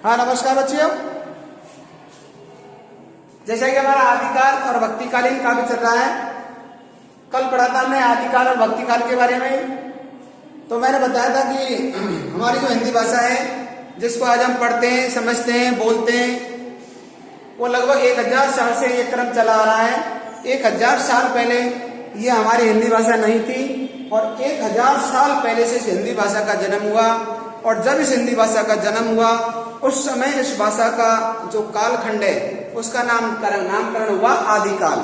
हाँ नमस्कार बच्चियों। जैसा कि हमारा आदिकाल और भक्तिकालीन काव्य चल रहा है, कल पढ़ा था हमने आदिकाल और भक्तिकाल के बारे में। तो मैंने बताया था कि हमारी जो हिंदी भाषा है जिसको आज हम पढ़ते हैं, समझते हैं, बोलते हैं, वो लगभग 1000 साल से ये क्रम चला आ रहा है। 1000 साल पहले ये हमारी हिंदी भाषा नहीं थी और 1000 साल पहले से इस हिंदी भाषा का जन्म हुआ। और जब इस हिंदी भाषा का जन्म हुआ उस समय इस भाषा का जो कालखंड है उसका नामकरण हुआ आदिकाल।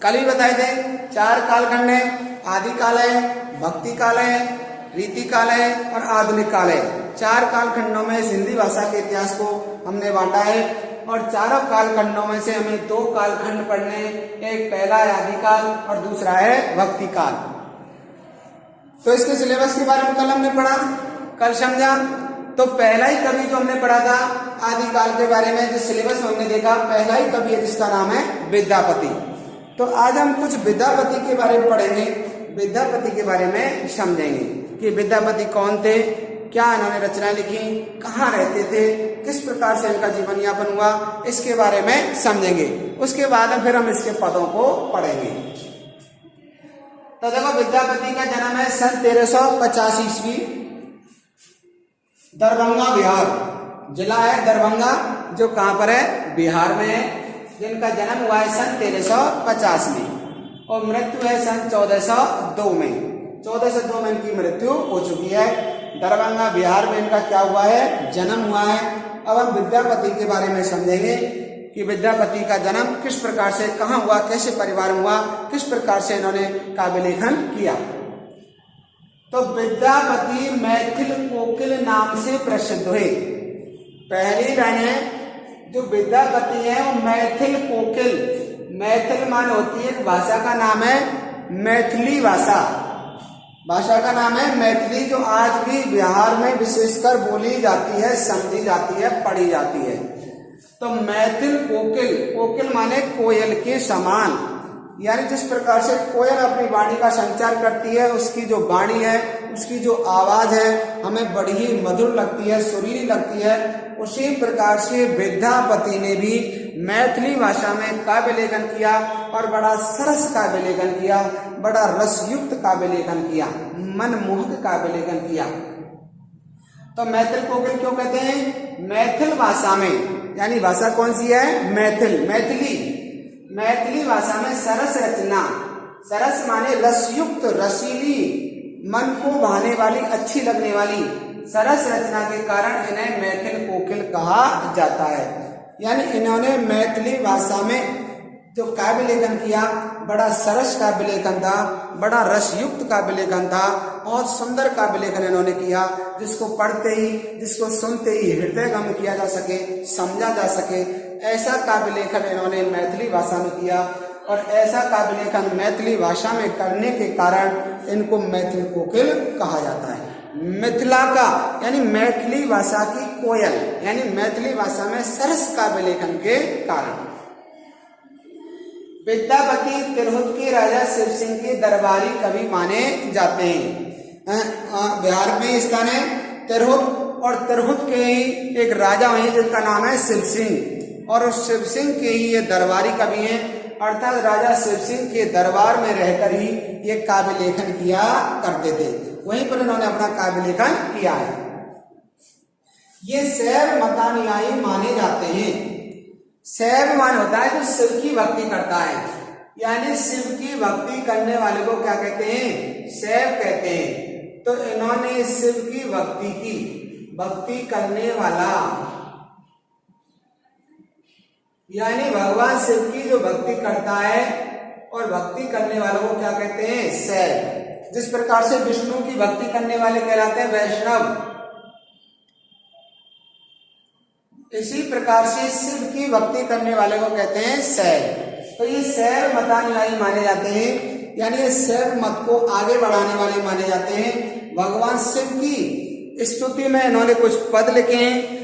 कल भी बताए थे 4 कालखंड है, आदिकाल है, भक्तिकाल है, रीतिकाल है और आधुनिक काल है। 4 कालखंडों में इस हिंदी भाषा के इतिहास को हमने बांटा है और चारों कालखंडों में से हमें 2 कालखंड पढ़ने, एक पहला है आदिकाल और दूसरा है भक्तिकाल। तो इसके सिलेबस के बारे में कल हमने पढ़ा, कल समझा। तो पहला ही कवि जो हमने पढ़ा था आदिकाल के बारे में, जिस सिलेबस में हमने देखा, पहला ही कवि है जिसका नाम है विद्यापति। तो आज हम कुछ विद्यापति के बारे में पढ़ेंगे, विद्यापति के बारे में समझेंगे कि विद्यापति कौन थे, क्या इन्होंने रचना लिखी, कहाँ रहते थे, किस प्रकार से इनका जीवन यापन हुआ, इसके बारे में समझेंगे। उसके बाद फिर हम इसके पदों को पढ़ेंगे। तो देखो, विद्यापति का जन्म है सन 1385 ईस्वी, दरभंगा बिहार, जिला है दरभंगा, जो कहां पर है, बिहार में है। जिनका जन्म हुआ है सन 1350 में और मृत्यु है सन 1402 में। 1402 में इनकी मृत्यु हो चुकी है। दरभंगा बिहार में इनका क्या हुआ है, जन्म हुआ है। अब हम विद्यापति के बारे में समझेंगे कि विद्यापति का जन्म किस प्रकार से, कहाँ हुआ, कैसे परिवार में हुआ, किस प्रकार से इन्होंने काव्य लेखन किया। तो विद्यापति मैथिल कोकिल नाम से प्रसिद्ध हुए। पहली लाइन है, जो विद्यापति है वो मैथिल कोकिल, मैथिल मान होती है भाषा का नाम है मैथिली भाषा, भाषा का नाम है मैथिली, जो आज भी बिहार में विशेषकर बोली जाती है, समझी जाती है, पढ़ी जाती है। तो मैथिल कोकिल, कोकिल माने कोयल के समान, यानी जिस प्रकार से कोयल अपनी वाणी का संचार करती है, उसकी जो वाणी है, उसकी जो आवाज है हमें बड़ी ही मधुर लगती है, सुरीली लगती है। उसी प्रकार से विद्यापति ने भी मैथिली भाषा में काव्य लेखन किया और बड़ा सरस काव्य लेखन किया, बड़ा रसयुक्त काव्य लेखन किया, मनमोहक काव्य लेखन किया। तो मैथिल कोकिल क्यों कहते हैं? मैथिल भाषा में, यानी भाषा कौन सी है, मैथिल, मैथिली, मैथिली भाषा में सरस रचना, सरस माने रसयुक्त, रसीली, मन को भाने वाली, अच्छी लगने वाली सरस रचना के कारण इन्हें मैथिल कोकिल कहा जाता है। यानी इन्होंने मैथिली भाषा में जो काव्य लेखन किया, बड़ा सरस काव्य लेखन था, बड़ा रसयुक्त काव्य लेखन था, बहुत सुंदर काव्य लेखन इन्होंने किया, जिसको पढ़ते ही, जिसको सुनते ही हृदयगम किया जा सके, समझा जा सके, ऐसा काव्य लेखन इन्होंने मैथिली भाषा में किया। और ऐसा काव्य लेखन मैथिली भाषा में करने के कारण इनको मैथिल कोकिल कहा जाता है। मिथिला का यानी मैथिली भाषा की कोयल, यानी मैथिली भाषा में सरस काव्य लेखन के कारण। विद्यापति तिरहुत के राजा शिव सिंह के दरबारी कवि माने जाते हैं। बिहार में स्थान है तिरहुत, और तिरहुत के ही एक राजा हैं जिनका नाम है शिव सिंह, और उस शिव सिंह के ही ये दरबारी कवि हैं। अर्थात राजा शिव सिंह के दरबार में रहकर ही ये काव्य लेखन किया करते थे, वहीं पर इन्होंने अपना काव्य लेखन किया है। ये शैव मतानुयायी माने जाते हैं। शैव मान होता है जो शिव की भक्ति करता है, यानी शिव की भक्ति करने वाले को क्या कहते हैं, शैव कहते हैं। तो इन्होंने शिव की भक्ति की, भक्ति करने वाला, यानी भगवान शिव की जो भक्ति करता है और भक्ति करने वालों को क्या कहते हैं, शैव। जिस प्रकार से विष्णु की भक्ति करने वाले कहलाते हैं वैष्णव, इसी प्रकार से शिव की भक्ति करने वाले को कहते हैं शैव। तो ये शैव मतानुयायी माने जाते हैं, यानी ये शैव मत को आगे बढ़ाने वाले माने जाते हैं। भगवान शिव की स्तुति में इन्होंने कुछ पद लिखे हैं,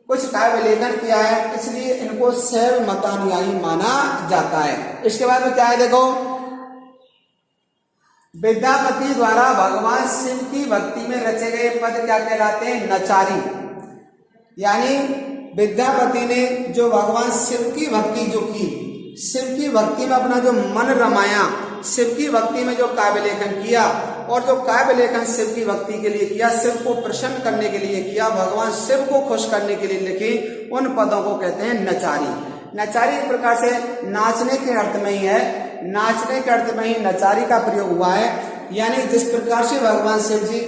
कुछ काव्य लेखन किया है, इसलिए इनको शैव मतानुयायी माना जाता है। इसके बाद में क्या है, देखो, विद्यापति द्वारा भगवान शिव की भक्ति में रचे गए पद क्या कहलाते हैं, नचारी। यानी विद्यापति ने जो भगवान शिव की भक्ति जो की, शिव की भक्ति में अपना जो मन रमाया, शिव की भक्ति में जो काव्य लेखन किया, और जो काव्य लेखन शिव की भक्ति के लिए किया, शिव को प्रसन्न करने के लिए किया, भगवान शिव को खुश करने के लिए लिखी, उन पदों को कहते हैं नचारी। नचारी एक प्रकार से नाचने के अर्थ में ही है, नाचने के अर्थ में ही नचारी का प्रयोग हुआ है। यानी जिस प्रकार से भगवान शिव जी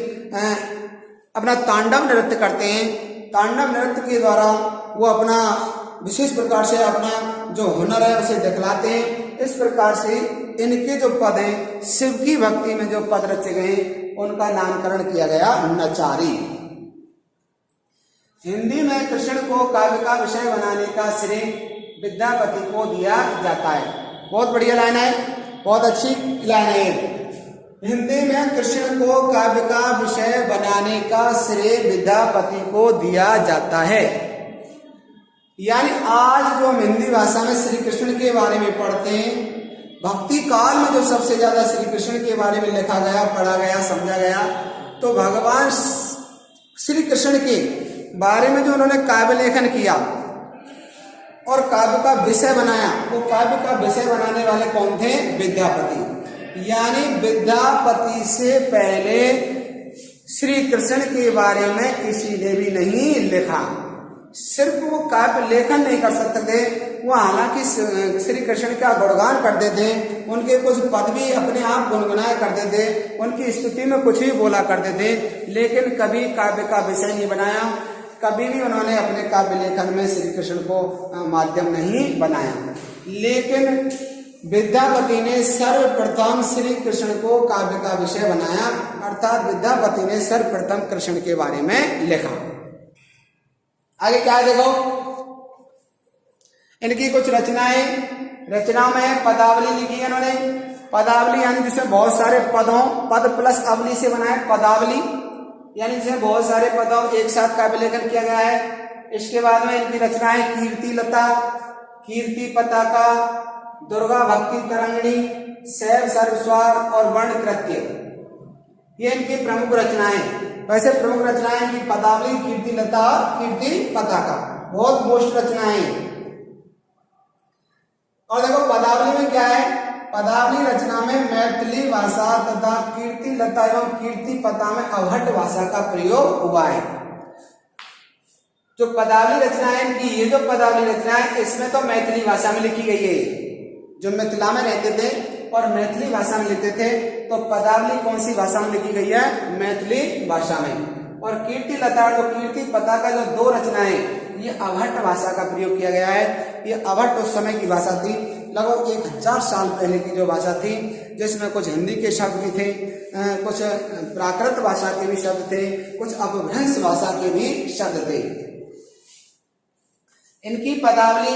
अपना तांडव नृत्य करते हैं, तांडव नृत्य के द्वारा वो अपना विशेष प्रकार से अपना जो हुनर है उसे दिखलाते हैं, इस प्रकार से इनके जो पद हैं, शिव की भक्ति में जो पद रचे गए उनका नामकरण किया गया नचारी। हिंदी में कृष्ण को काव्य का विषय बनाने का श्रेय विद्यापति को दिया जाता है। बहुत बढ़िया लाइन है, बहुत अच्छी लाइन है। हिंदी में कृष्ण को काव्य का विषय बनाने का श्रेय विद्यापति को दिया जाता है। यानी आज जो हम हिंदी भाषा में श्री कृष्ण के बारे में पढ़ते हैं, भक्ति काल में जो सबसे ज्यादा श्री कृष्ण के बारे में लिखा गया, पढ़ा गया, समझा गया, तो भगवान श्री कृष्ण के बारे में जो उन्होंने काव्य लेखन किया और काव्य का विषय बनाया, वो काव्य का विषय बनाने वाले कौन थे? विद्यापति। यानी विद्यापति से पहले श्री कृष्ण के बारे में किसी ने भी नहीं लिखा। सिर्फ वो काव्य लेखन नहीं कर सकते थे, वो हालांकि श्री कृष्ण का गुणगान करते थे, उनके कुछ पद भी अपने आप गुनगुनाया करते थे, उनकी स्तुति में कुछ भी बोला करते थे, लेकिन कभी काव्य का विषय नहीं बनाया, कभी भी उन्होंने अपने काव्य लेखन में श्री कृष्ण को माध्यम नहीं बनाया। लेकिन विद्यापति ने सर्वप्रथम श्री कृष्ण को काव्य का विषय बनाया, अर्थात विद्यापति ने सर्वप्रथम कृष्ण के बारे में लिखा। आगे क्या देखो, इनकी कुछ रचनाओं में पदावली लिखी है इन्होंने। पदावली यानी जिसमें बहुत सारे पदों, पद प्लस अवली से बना है पदावली, यानी जिसमें बहुत सारे पदों एक साथ काव्य लेखन किया गया है। इसके बाद में इनकी रचनाएं कीर्ति लता, कीर्ति पताका, दुर्गा भक्ति तरंगिणी, शैव सर्वस्वार और वर्ण कृत्य, ये इनकी प्रमुख रचनाएं। वैसे प्रमुख रचनाएं इनकी पदावली, कीर्ति लता और कीर्ति पताका, बहुत मोस्ट रचनाएं। और देखो पदावली में क्या है, पदावली रचना में मैथिली भाषा तथा कीर्ति लता एवं कीर्ति पता में अवहट भाषा का प्रयोग हुआ है। जो पदावली रचना है इनकी, ये जो पदावली रचना है इसमें तो मैथिली भाषा में लिखी गई है। जो मिथिला में रहते थे और मैथिली भाषा में लिखते थे, तो पदावली कौन सी भाषा में लिखी गई है? मैथिली भाषा में। और कीर्ति लता और कीर्ति पता का जो दो रचनाएं, ये अवहट भाषा का प्रयोग किया गया है। ये अवहट उस समय की भाषा थी, लगभग 1000 साल पहले की जो भाषा थी, जिसमें कुछ हिंदी के शब्द भी थे, कुछ प्राकृत भाषा के भी शब्द थे, कुछ अपभ्रंश भाषा के भी शब्द थे। इनकी पदावली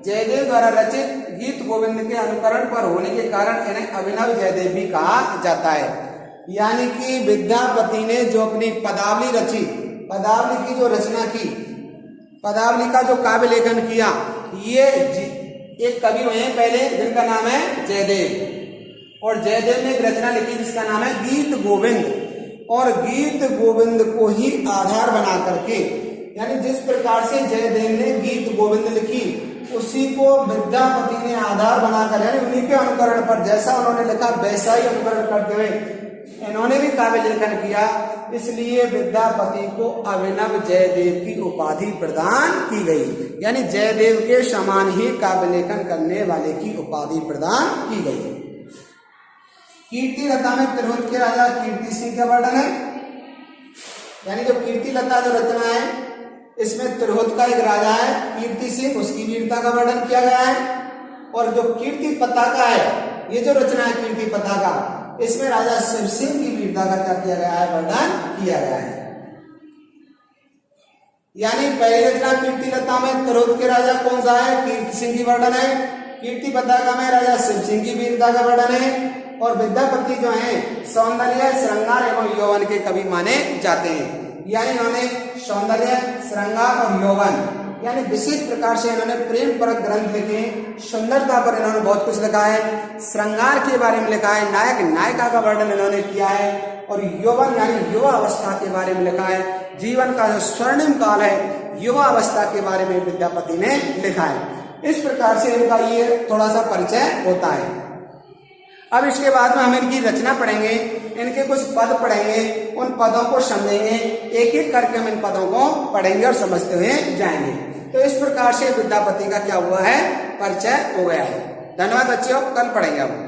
जयदेव द्वारा रचित गीत गोविंद के अनुकरण पर होने के कारण इन्हें अभिनव जयदेव भी कहा जाता है। यानी कि विद्यापति ने जो अपनी पदावली रची, पदावली की जो रचना की, पदावली का जो काव्य लेखन किया, ये एक कवि हुए हैं पहले जिनका नाम है जयदेव, और जयदेव ने एक रचना लिखी जिसका नाम है गीत गोविंद। और गीत गोविंद को ही आधार बना करके, यानी जिस प्रकार से जयदेव ने गीत गोविंद लिखी, उसी को विद्यापति ने आधार बनाकर, यानी उन्हीं के अनुकरण पर जैसा उन्होंने लिखा वैसा ही अनुकरण करते हुए इन्होंने भी काव्य लेखन किया। इसलिए विद्यापति को अभिनव जयदेव की उपाधि प्रदान की गई, यानी जयदेव के समान ही काव्य लेखन करने वाले की उपाधि प्रदान की गई। कीर्ति लता में तिरहुत के राजा कीर्ति सिंह का वर्णन है। यानी जो कीर्ति लता जो रचना है, इसमें तिरहुत का एक राजा है कीर्ति सिंह, उसकी वीरता का वर्णन किया गया है। और जो कीर्ति पताका है, ये जो रचना है कीर्ति पताका, इसमें राजा शिव सिंह की वीरता का क्या किया गया है? वर्णन किया गया है। यानी पहली रचना कीर्ति लता में तिरहुत के राजा कौन सा है? कीर्ति सिंह की वर्णन है। कीर्ति पताका में राजा शिव सिंह की वीरता का वर्णन है। और विद्यापति जो है सौंदर्य, श्रृंगार एवं यौवन के कवि माने जाते हैं। यानी इन्होंने सौंदर्य, श्रृंगार और यौवन यानी विशेष प्रकार से इन्होंने प्रेम परक ग्रंथ लिखे, सुंदरता पर इन्होंने बहुत कुछ लिखा है, श्रृंगार के बारे में लिखा है, नायक नायिका का वर्णन इन्होंने किया है, और यौवन यानी युवा अवस्था के बारे में लिखा है। जीवन का जो स्वर्णिम काल है युवा अवस्था के बारे में विद्यापति ने लिखा है। इस प्रकार से इनका ये थोड़ा सा परिचय होता है। अब इसके बाद में हम इनकी रचना पढ़ेंगे, इनके कुछ पद पढ़ेंगे, उन पदों को समझेंगे, एक एक करके हम इन पदों को पढ़ेंगे और समझते हुए जाएंगे। तो इस प्रकार से विद्यापति का क्या हुआ है, परिचय हो गया है। धन्यवाद बच्चों, कल पढ़ेंगे अब।